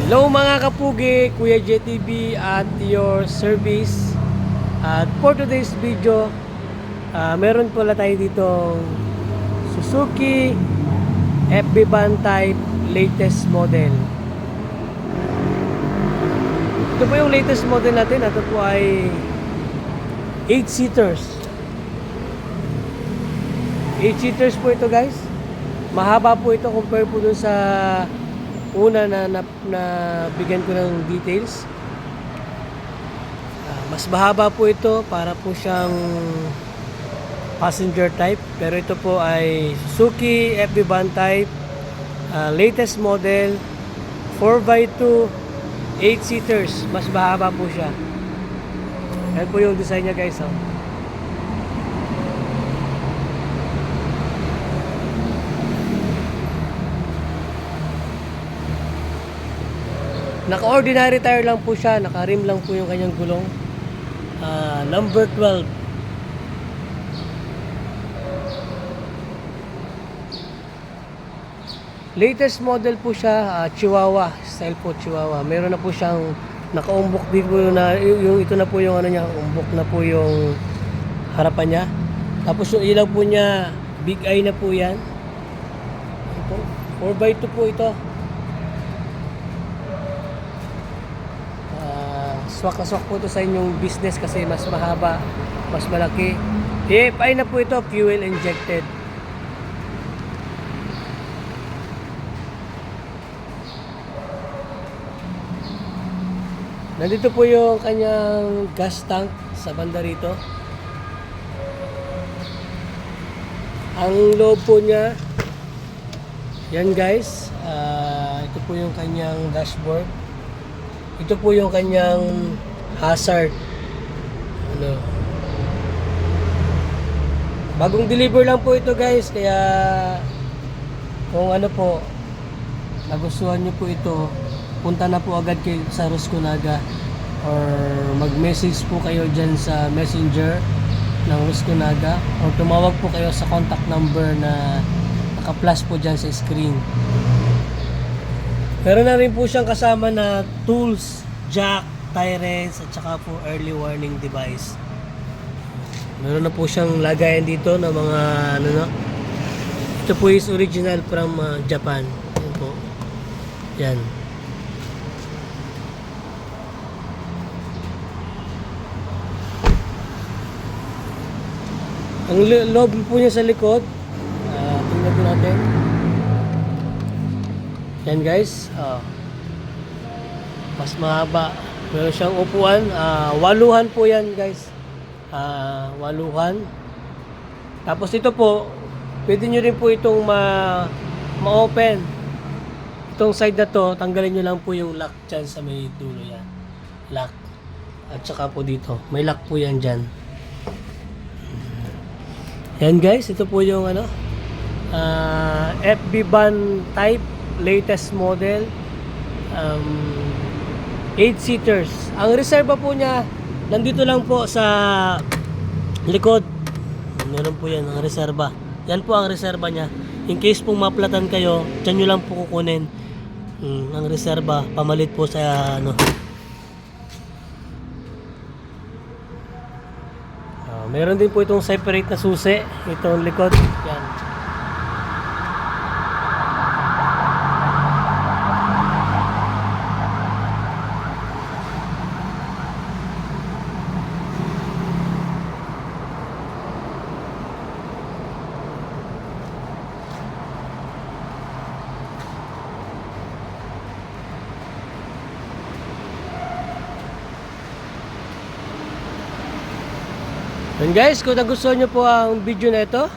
Hello mga kapugi, Kuya JTV at your service. At for today's video, meron pala tayo ditong Suzuki FB van type latest model. Ito po yung latest model natin. Ito po ay 8 seaters. 8 seaters po ito, guys. Mahaba po ito compare po dun sa una na bigyan ko ng details. Mas mahaba po ito, para po siyang passenger type, pero ito po ay Suzuki FB van type, latest model, 4x2, 8 seaters. Mas mahaba po siya. Ayan po yung design niya, guys. Naka-ordinary tire lang po siya, naka-rim lang po yung kanyang gulong. Number 12. Latest model po siya, Chihuahua, style po Chihuahua. Meron na po siyang naka-umbok dito na yung ito na po yung ano niya, umbok na po yung harapan niya. Tapos yung ilaw po niya, big eye na po 'yan. Ito, 4x2 po ito. Swak na swak po ito sa inyong business kasi mas mahaba, mas malaki. EFI na po ito, fuel injected. Nandito po yung kanyang gas tank sa banda rito. Ang loob po niya, yan guys, ito po yung kanyang dashboard. Ito po yung kanyang hazard. Bagong deliver lang po ito, guys. Kaya kung ano po, nagustuhan nyo po ito, punta na po agad kayo sa Rusconaga or mag-message po kayo dyan sa messenger ng Rusconaga or tumawag po kayo sa contact number na naka-plus po dyan sa screen. Meron na rin po siyang kasama na tools, jack, tires, at saka po early warning device. Meron na po siyang lagayan dito ng mga ano no. Ito po is original from Japan. Yan po. Yan. Ang loob po niya sa likod. Tingnan po natin. Yan guys, mas mahaba. Meron siyang upuan, waluhan po yan guys. Waluhan. Tapos ito po, pwede nyo rin po itong ma-open. Itong side na to, tanggalin nyo lang po yung lock dyan sa may dulo yan. Lock. At saka po dito, may lock po yan dyan. Yan guys, ito po yung ano, FB van type latest model, 8 seaters. Ang reserva po niya nandito lang po sa likod. Meron po yan ang reserva. Yan po ang reserva niya. In case pong maplatan kayo, dyan nyo lang po kukunin ang reserva, pamalit po sa ano. Meron din po itong separate na susi, itong likod. Yan. And guys, kung nagustuhan nyo po ang video na ito,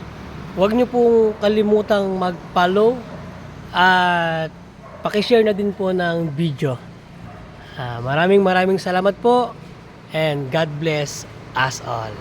huwag nyo pong kalimutang mag-follow at pakishare na din po ng video. Maraming salamat po and God bless us all.